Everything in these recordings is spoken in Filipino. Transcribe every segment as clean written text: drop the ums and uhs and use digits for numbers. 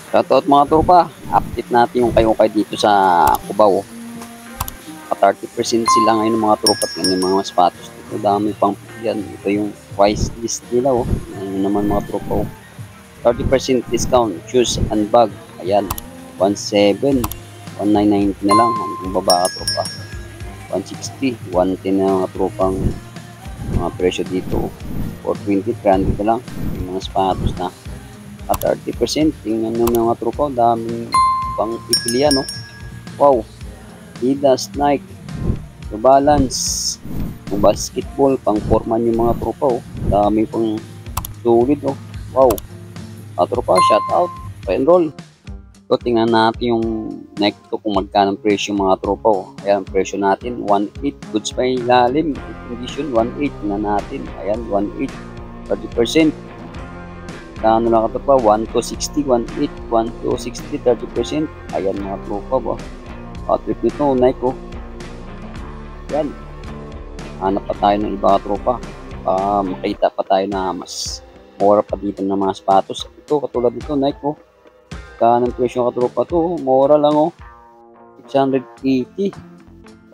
Shoutout mga tropa, update natin yung kayo dito sa Cubao. Pa 30% sila ngayon ng mga tropa. Tingnan yung mga sapatos dito, dami pang yan. Ito yung price list nila oh. Ayan naman mga tropa oh. 30% discount, shoes and bag. Ayan, 17, 1990 na lang. Hanggang baba ka tropa. 160, 110 na mga tropang mga presyo dito. 420, 300 na lang. Yung mga sapatos na at 30%. Tingnan nyo mga tropa, daming pang pipilian no. Wow, Adidas, Nike, New Balance, yung basketball, pang forman yung mga tropa oh. Daming pang solid oh. Wow, mga tropa, shout out, pa-enroll. So tingnan natin yung Nike to kung magkano presyo mga tropa oh. Ayan, presyo natin 1.8, goods pa ilalim, condition 1.8, tingnan natin. Ayan, 1.8, 30%. Ano lang ito pa, 1 to 60, 1.8, 1 to 60, 30%. Ayan mga tropa ba. Trip nito, Nike oh. Ayan. Hanap pa tayo ng iba tropa. Makita pa tayo na mas mura pa dito ng mga sapatos. Ito, katulad nito, Nike oh. Kanang presyo ka tropa to, mura lang oh. 680.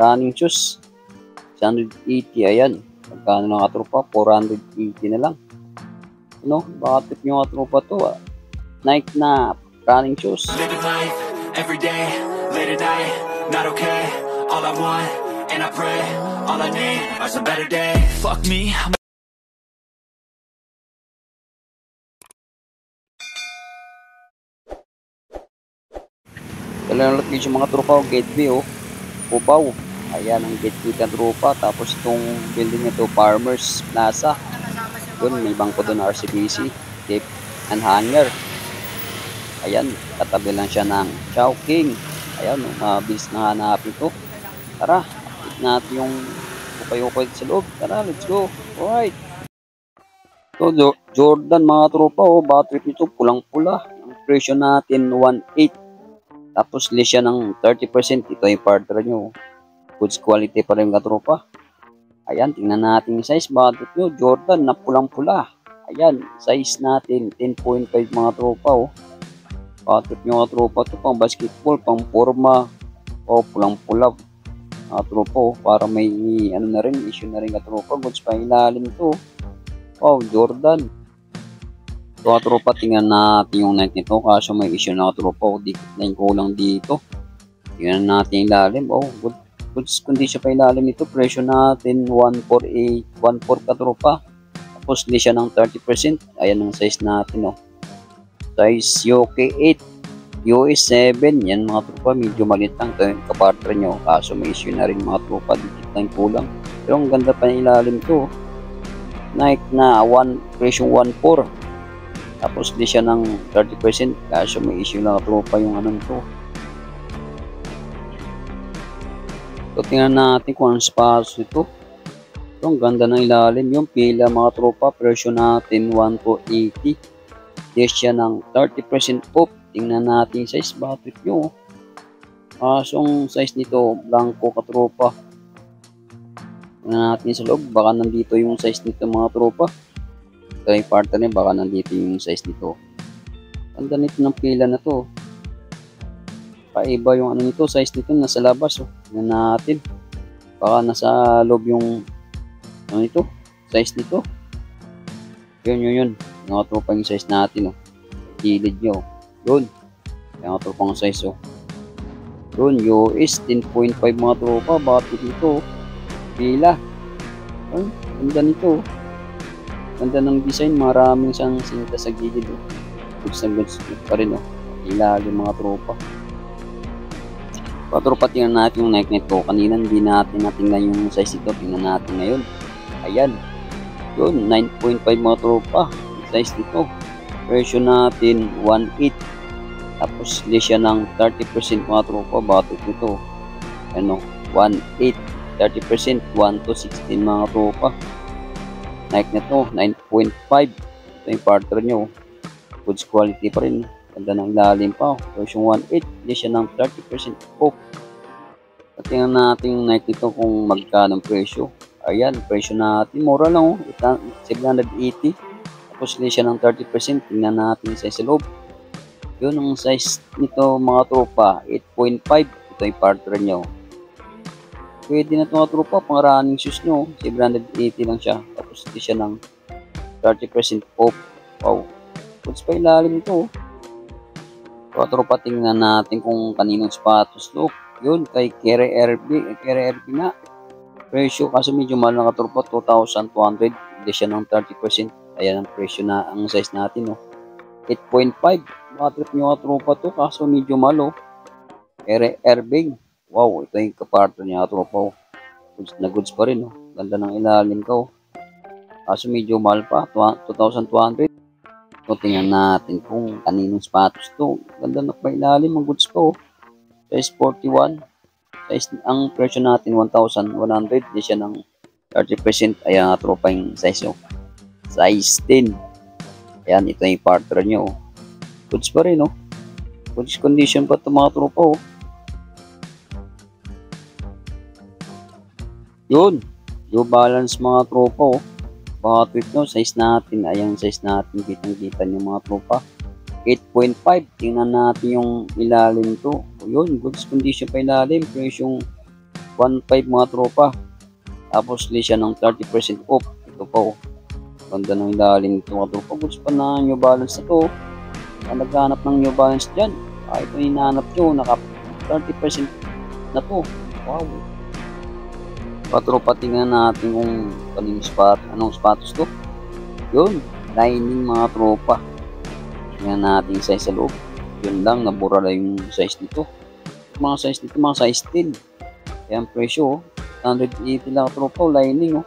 Running shoes. 680, ayan. Pagkano lang ka tropa, 480 na lang. No, baka tip nyo nga tropa to Nike na running shoes. Living life, every day, late at night, not okay. All I want, and I pray, all I need are some better days. Fuck me. Talagang lahat yung mga tropa gateway oh. Cubao. Ayan ang gateway ka tropa. Tapos itong building nito, Farmers Plaza. Doon, may bangko doon RCBC, tape and hanger. Ayan, katabi lang siya ng Chowking. Ayan, mabilis na hanapin ito. Tara, update natin yung ukay-ukay sa loob. Tara, let's go. Alright. So, Jordan mga tropa, oh, battery nito pulang-pula. Ang presyo natin, 1.8. Tapos, list siya ng 30%. Ito yung partner nyo. Goods quality pa rin mga tropa. Ayan, tingnan natin yung size. Budget nyo, Jordan na pulang-pula. Ayan, size natin, 10.5 mga tropa oh. Budget nyo mga tropa to, pang basketball, pang forma. Oh, pulang-pula. Mga tropa oh, para may ano na rin, issue na rin mga tropa. Goods pa ilalim to. Wow, Jordan. So mga tropa, tingnan natin yung Nike nito. Kaso may issue na mga tropa oh. Dikit na yung kulang dito. Tingnan natin yung ilalim. Oh, good. Goods condition pa ilalim ito, presyo natin 148, 1.4 ka tropa. Tapos hindi siya ng 30%. Ayan ang size natin oh. Size UK 8, US 7. Yan mga tropa, medyo maliit lang. Ito yung kapartner nyo. Kaso may issue na rin mga tropa, dikit lang kulang. Pero ang ganda pa ng ilalim to. Nike na presyo 1.4. Tapos hindi siya ng 30%. Kaso may issue lang tropa yung anong to. So, tingnan natin kung anong spaso ito. Ito, ang ganda ng ilalim. Yung pila mga tropa, presyo natin 1 to 80. Yes siya ng 30% off. Tingnan natin size, bakit nyo. Asong size nito, blanco ka tropa. Tingnan natin sa loob, baka nandito yung size nito mga tropa. Ito yung partner niya, baka nandito yung size nito. Ganda nito ng pila na to. Paiba yung ano nito, size nito nasa labas oh. Tingnan natin. Baka nasa loob yung ano nito, size nito. Yun. Yung tropa yung size natin oh. Gilid nyo. Yun. Yung tropa yung size oh. Yun, US 10.5 mga tropa. Bakit dito oh. Pila. Ay, ganda nito oh. Ganda ng design. Maraming siyang sinita sa gilid oh. Goods na goods pa rin oh. Ilalim mga tropa. Tropa, tingnan natin yung Nike nito. Kanina hindi natin natingnan yung size ito. Tingnan natin ngayon. Ayan. Yun, 9.5 mga tropa. Size nito. Presyo natin 1.8. Tapos list siya ng 30% mga tropa. Bakit nito? Ano? 1.8. 30%. 1 to 16 mga tropa. Nike nito. 9.5. Ito yung partner nyo. Goods quality pa rin. Ganda ng ilalim pa. Version 1.8. Hindi siya ng 30% off. Tingnan natin yung Nike ito kung magkano presyo. Ayan, presyo natin. Mura lang oh. 780. Tapos hindi siya ng 30%. Tingnan natin sa loob. Yun ang size nito mga tropa, 8.5. Ito yung partner nyo. Pwede na ito mga tropa, pang running shoes nyo. 780 lang siya. Tapos ito siya ng 30% off. Wow. Goods pa ilalim ito. Mga tropa, tingnan natin kung kaninong sapatos to. Yun, kay Kere RB. Kere RB nga. Presyo, kaso medyo mahal na katropa, 2,200. Hindi siya ng 30%. Ayan ang presyo na, ang size natin. 8.5. Matrip nyo katropa to, kaso medyo mahal. Kere RB. Wow, ito yung kapartner niya tropa. Goods na goods pa rin. Ganda ng ilalim ka. Kaso medyo mahal pa, 2,200. So, tingnan natin kung kaninong sapatos to. Ganda na pa ilalim, ang goods pa. Size 41. Size, ang presyo natin 1,100. Di siya ng 30%. Ayan nga tropa yung size. Size 10. Ayan, ito yung partner nyo. Goods pa rin. Goods condition pa ito mga tropa. Yun, New Balance mga tropa. Baka tweet nyo, size natin. Ayan size natin, kitang-kita nyo mga tropa. 8.5. Tingnan natin yung ilalim to. Yun, goods condition pa ilalim. Presyong 1.5 mga tropa. Tapos siya ng 30% off. Ito pa. Ganda ng ilalim ito mga tropa. Goods pa na New Balance na to. Kung naghanap ng New Balance dyan, ito yung hinahanap nyo. Naka 30% na to. Wow. Patropa, tingnan natin kung anong sapatos to. Yun, lining mga tropa. Tingnan natin size sa loob. Yun lang, nabura lang yung size nito. Mga size nito, mga size 10. Kaya ang presyo, 180 lang tropa, lining.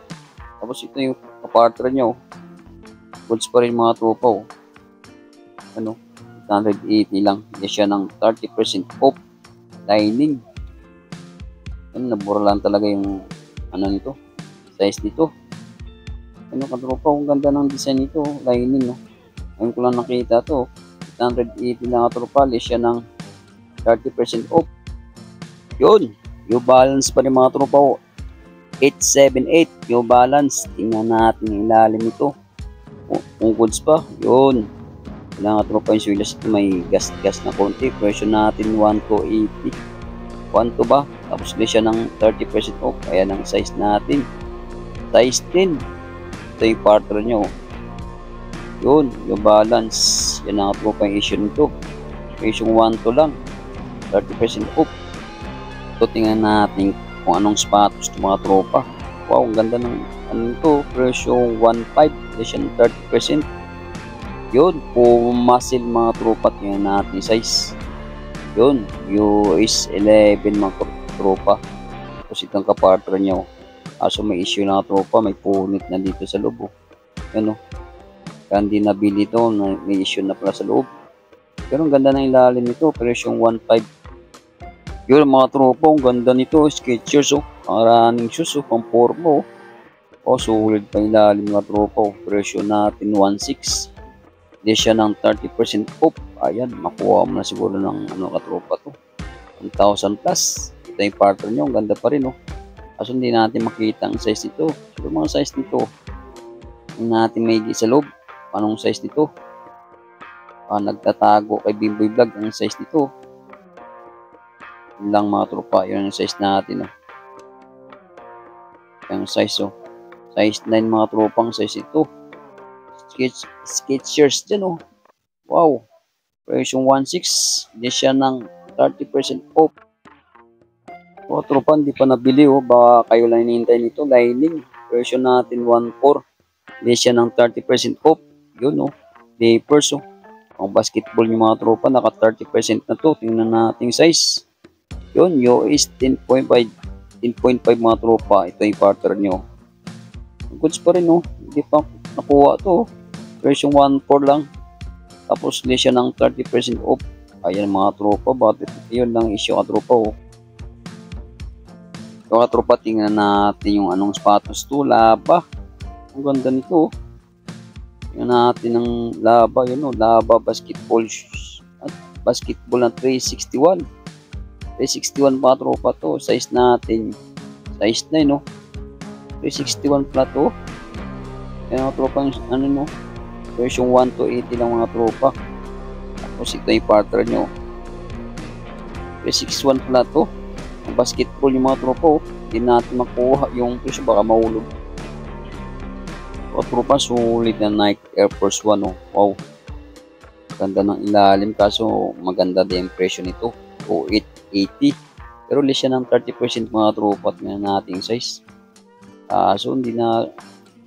Tapos ito yung kapartner nyo. Goods pa rin mga tropa. 180 lang. Hindi siya ng 30% off. Lining. Yun, nabura lang talaga yung nito, size nito. Katropa, kung ganda ng design nito, lining. Ngayon ko lang nakita to. 180 lang katropa, less siya ng 30% off. Yun, New Balance pa rin mga tropa. 878 New Balance. Tingnan natin yung ilalim nito. Kung goods pa, yun. Kailangan katropa yung swilas ito, may gas-gas na konti. Presyo natin 1,280. 1 ba? Tapos din siya ng 30% off. Ayan ang size natin. Size 10. Ito yung partner nyo. Yun, yung balance. Yan ang po pang issue nito. Presyong 1 to lang. 30% off. Ito, tingnan natin kung anong sapatos ito mga tropa. Wow, ang ganda ng ito. Presyong 1.5. Hindi siya ng 30%. Yun, muscle mga tropa. Tingnan natin size. Yun, US 11 mga tropa. Tapos itong kapartner nyo. Kaso may issue na tropa, may punit na dito sa loob. Yan kaya hindi nabili ito, may issue na pala sa loob. Pero ang ganda ng ilalim nito, presyong 1.5. Yun mga tropa, ang ganda nito, Skechers ang running shoes pang forma sulit pa ilalim mga tropa. Presyo natin 1.6. Hindi siya ng 30% off. Ayan, makuha mo na siguro ng katropa to. 1,000 plus. Ito yung partner nyo. Ang ganda pa rin. Kaso hindi natin makita ang size nito. So, mga size nito. Hindi natin may sa loob. Anong size nito? Nagtatago kay Bimboy Vlog ang size nito. Yun lang mga tropa. Yun ang size natin. Yung size. Size 9 mga tropa ang size ito. Skechers dyan. Wow. Presyong 1.6. Hindi siya ng 30% off. Tropa, hindi pa nabili. Baka kayo lang hinihintay nito. Lining. Presyo natin 1.4. Hindi siya ng 30% off. Yun Vapors. Ang basketball yung mga tropa. Naka 30% na to. Tingnan natin size. Yun. US 10.5. 10.5 mga tropa. Ito yung partner nyo. Goods pa rin. Hindi pa nakuha to. Presyong 1.4 lang. Tapos hindi siya ng 30% off. Ayan mga tropa. Bakit yun lang issue katropa. So katropa, tingnan natin yung anong sapatos to. Laba. Ang ganda nito. Tingnan natin ng Laba. Yun Laba basketball shoes. At basketball na 361. 361 mga tropa to. Size natin. Size 9 361 pala to. Ayan mga tropa. Presyong 1 to 80 lang mga tropa. Tapos ito yung partner nyo. 361 pala to. Ang basketball yung mga tropa, oh. Hindi natin makuha yung presyo, baka mahulog. O tropa, sulit na Nike Air Force 1, oh. Wow. Ganda ng ilalim, kaso maganda din yung presyo nito. 2,880. Pero less siya ng 30% mga tropa at nga nating size. So hindi na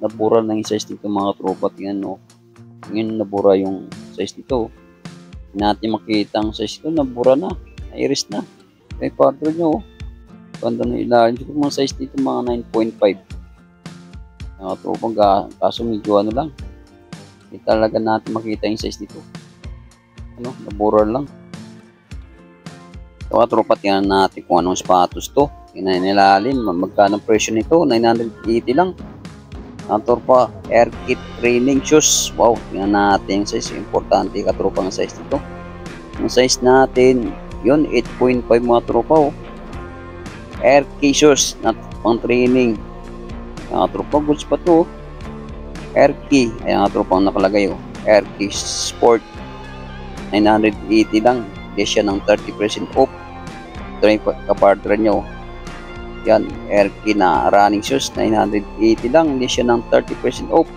nabura na yung size nito mga tropa. Tingnan, no. Ngayon nabura yung size nito. Hindi natin makita ang size nito, nabura na. Nairis na. May partner nyo, oh. Ganda ng ilalim. Ito mga size nito mga 9.5. Mga tropang kaso medyo ano lang. Hindi talaga natin makita yung size nito. Ano, nabura lang. So, tropa, tingnan natin kung anong sapatos to. Tingnan nilalim, magkano presyo nito? 980 lang. Ang tropa, Air Kit Training Shoes. Wow, tingnan natin yung size. Importante ka tropa ng size nito. Yung size natin, yun, 8.5 mga tropa, oh. Air Kit Shoes, not pang training. Mga tropa, goods pa to. Air Kit, ayan mga tropa ang nakalagay, oh. Air Kit Sport. 980 lang. Hindi siya ng 30% off. Ito na yung kapartner nyo. Yan, Air Kit na running shoes. 980 lang. Hindi siya ng 30% off.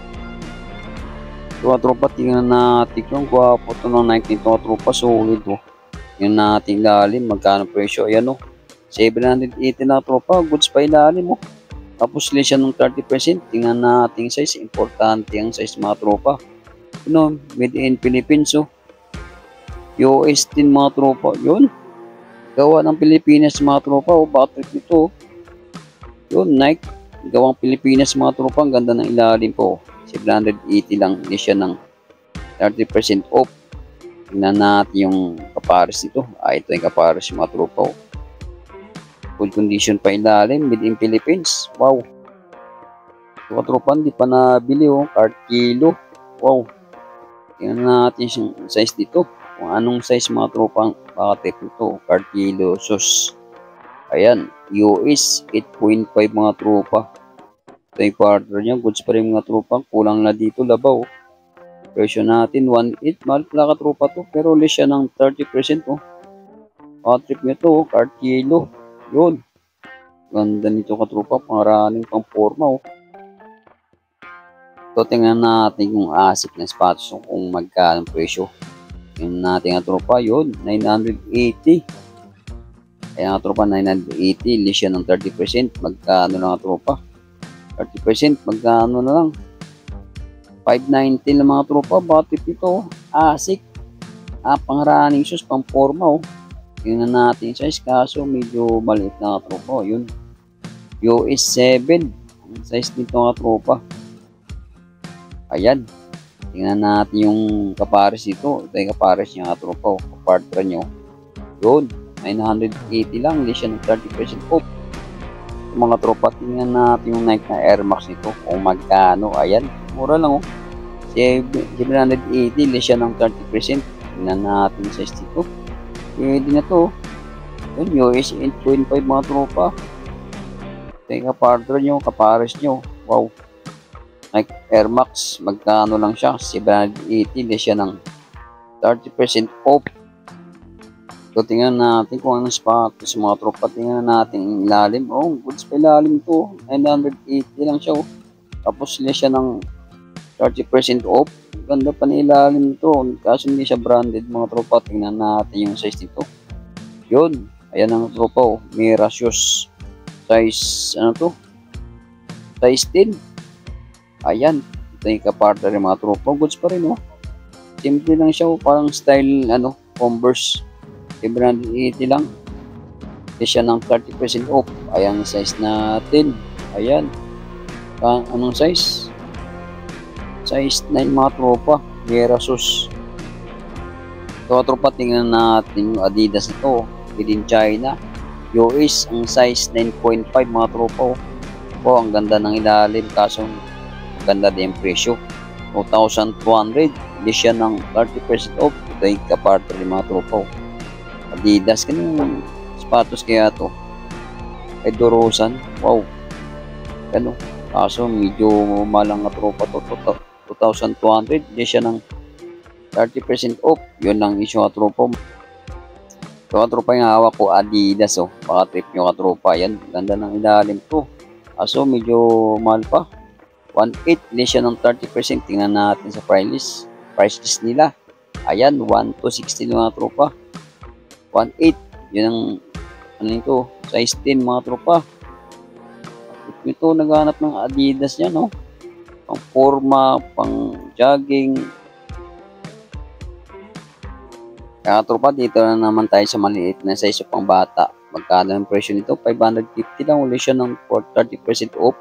Ito mga tropa, tingnan natin kung gwapo ito ng Nike nito mga tropa. Solid, oh. Yung nating lalim, magkano presyo. Ayan, oh. 780 na tropa. Goods pa ilalim, oh. Tapos siya ng 30%. Tingnan natin size. Importante ang size mga tropa. Ano, made in Philippines, oh. US din mga tropa, yun. Gawa ng Pilipinas mga tropa, o battery nito. Yun, Nike. Gawang Pilipinas mga tropa, ang ganda ng ilalim po. 780 lang, hindi siya ng 30% off. Tingnan natin yung kapares nito. Ito yung kapares mga tropa. Full condition pa ilalim, made in Philippines. Wow. Ito mga tropa, hindi pa nabili, oh. Card kilo. Wow. Tingnan natin yung size dito. Kung anong size mga tropang pakatip ito. Card kilo sus. Ayan. US 8.5 mga tropa. Ito yung partner niya. Goods pa rin mga tropa. Kulang na dito labaw. Presyo natin 1.8. Mahal pala ka tropa to. Pero less siya ng 30%. Oh. Patrip nyo to. Card kilo. Yun. Ganda nito ka tropa. Pangaraming pang forma. Oh. So tingnan natin kung asik na sapatos kung magkano presyo. Yung natin nga tropa, yun, 980. Kaya nga tropa, 980, less siya ng 30%. Magkano lang nga tropa? 30%, magkano na lang? 590 lang mga tropa, batip ito, asik. Pang running shoes, pang forma, oh. Tingnan natin size, kaso medyo maliit na nga tropa, yun. US 7, ang size nito nga tropa. Ayan. Tingnan natin yung kapares ito. Ito yung kapares niya nga tropa. Kapartner nyo. Yun. 980 lang. Hindi siya ng 30% off. Yung mga tropa, tingnan natin yung Nike na Air Max nito. Kung magkano. Ayan. Mura lang, oh. 780. Hindi siya ng 30%. Tingnan natin yung size dito. Pwede na to. Yun. US 8.5 mga tropa. Ito yung kapartner nyo. Kapares nyo. Wow. Nike Air Max, magkano lang siya? 780, hindi siya ng 30% off. So, tingnan natin kung anong sapatos sa mga tropa. Tingnan natin yung ilalim. Oh, goods pa ilalim to. 980 lang siya. Oh. Tapos hindi siya ng 30% off. Ganda pa ni ilalim to. Kaso hindi siya branded mga tropa. Tingnan natin yung size nito. Yun. Ayan ang tropa. Oh. Mira shoes. Size, ano to? Size 10. Ayan, ito yung kapartner ng mga tropa. Goods pa rin, oh. Simple lang siya, oh. Parang style, ano, Converse. 780 lang. Hindi siya ng 30% off. Ayan, size natin. Ayan. Anong size? Size 9 mga tropa. Mira sus. Ito mga tropa, tingnan natin yung Adidas nito. Made in China. US, ang size 9.5 mga tropa. Oh, ang ganda ng ilalim. Kaso, ganda din presyo 2,200, hindi siya ng 30% off. Ito yung kapartner ng mga tropa. Adidas, ganun sapatos kaya to ay Dorosan. Wow, gano'n. Kaso medyo malang nga tropa to. 2,200, hindi siya ng 30% off. Yun lang issue katropa. So katropa yung hawak ko, Adidas oh. Baka trip nyo katropa. Yan, ganda ng ilalim to. Aso medyo mahal pa. 1.8, hindi siya ng 30%. Tingnan natin sa price list nila. Ayan, 1,260 mga tropa. 1.8. Yun ang ano nito, size 10 mga tropa. Ito naghanap ng Adidas niya, no? Pang forma, pang jogging. Kaya tropa, dito na naman tayo sa maliit na size pang bata. Magkano ang presyo nito? 550 lang. Uli siya ng 30% off.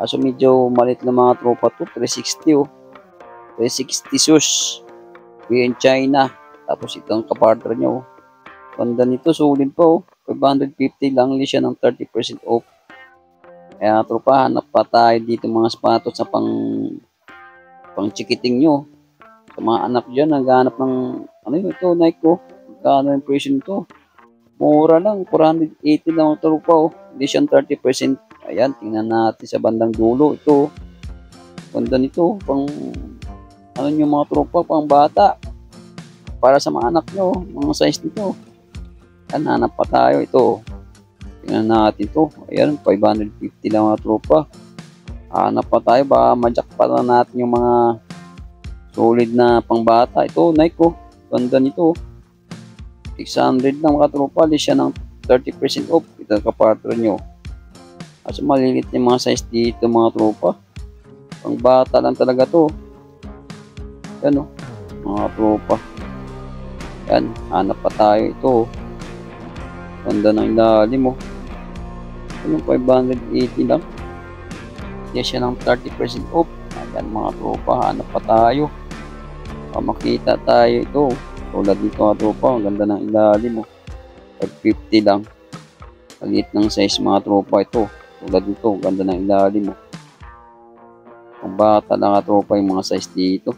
So medyo maliit na mga tropa to. 360 oh. 360 sus. We in China. Tapos itong kapartner niya oh. Ganda nito. Sulit pa oh. 550 lang. Uli siya ng 30% off. Kaya tropa, hanap pa tayo dito mga sapatos sa pang chikiting nyo. Sa mga anak dyan, naghahanap ng ano yun ito, Nike ko. Magkano yung presyo nito? Mura lang, 480 lang ang tropa oh. Hindi siyang 30%. Ayan, tingnan natin sa bandang dulo. Ito, ganda nito. Pang, ano nyo mga tropa, pang bata. Para sa mga anak nyo, mga size nito. Ayan, hanap pa tayo. Ito, tingnan natin ito. Ayan, 550 lang mga tropa. Hanap pa tayo, baka majak pa na natin yung mga solid na pangbata. Ito, Nike ko. Ganda nito. 600 lang mga tropa. Alis siya ng 30% off. Ito ang kapartner nyo. Kasi malilit yung mga size dito mga tropa. Pangbata lang talaga to. Yan o. Mga tropa. Yan. Hanap pa tayo. Ito. Ganda ng ilalim mo. Ano, 580 lang. Yan siya ng 30% off. Ayan mga tropa. Hanap pa tayo. Makita tayo ito. Tulad dito mga tropa. Ang ganda ng ilalim mo. 550 lang. Palit ng size mga tropa ito. Tulad dito. Ang ganda ng ilalim mo. Ang bata lang mga tropa yung mga size dito.